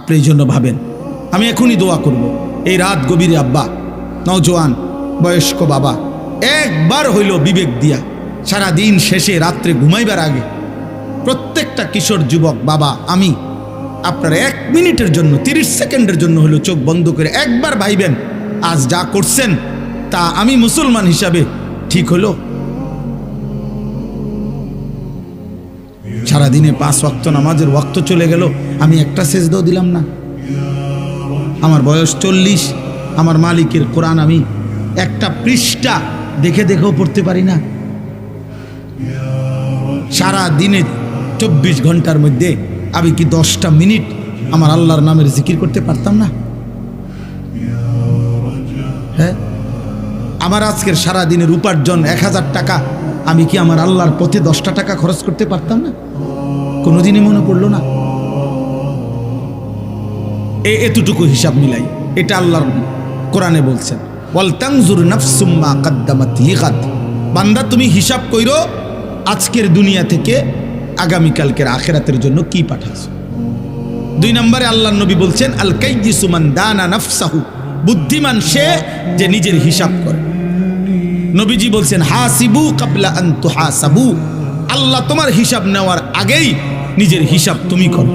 আপনি এই জন্য ভাবেন। আমি এখনই দোয়া করব, এই রাত গভীরে আব্বা, নওজোয়ান বয়স্ক বাবা, একবার হইল বিবেক দিয়া সারা দিন শেষে রাত্রে ঘুমাইবার আগে প্রত্যেকটা কিশোর যুবক বাবা, আমি আপনারা 1 মিনিটের জন্য 30 সেকেন্ডের জন্য হলো চোখ বন্ধ করে একবার ভাইবেন, আজ যা করছেন তা আমি মুসলমান হিসাবে ঠিক হলো? সারাদিনে 5 ওয়াক্ত নামাজের ওয়াক্ত চলে গেল, আমি একটা সেজদাও দিলাম না। আমার বয়স 40, আমার মালিকের কোরআন আমি একটা পৃষ্ঠা দেখে দেখেও পড়তে পারি না। সারা দিনে 24 ঘন্টার মধ্যে আমি কি 10টা মিনিট আমার আল্লাহর নামের জিকির করতে পারতাম না? হ্যাঁ, আমার আজকের সারা দিনের উপার্জন 1000 টাকা, আমি কি আমার আল্লাহর পথে 10টা টাকা খরচ করতে পারতাম না? কোনোদিনই মনে পড়লো না। এতটুকু হিসাব মিলাই, এটা আল্লাহর কোরআনে বলছেন, ওয়াল তানজুর নাফসুম মা কদ্দামাত লিগাদ। বান্দা তুমি হিসাব কইরো আজকের দুনিয়া থেকে আগামীকালকের আখিরাতের জন্য কি পাঠাছো। 2 নম্বরে আল্লাহর নবী বলছেন, আল কাইয়িসু মান দানা নাফসাহু, বুদ্ধিমান সে যে নিজের হিসাব করে। নবীজি বলছেন, হাসিবু ক্বাবলা আন তুহাসাবু, আল্লাহ তোমার হিসাব নেওয়ার আগেই নিজের হিসাব তুমি করো।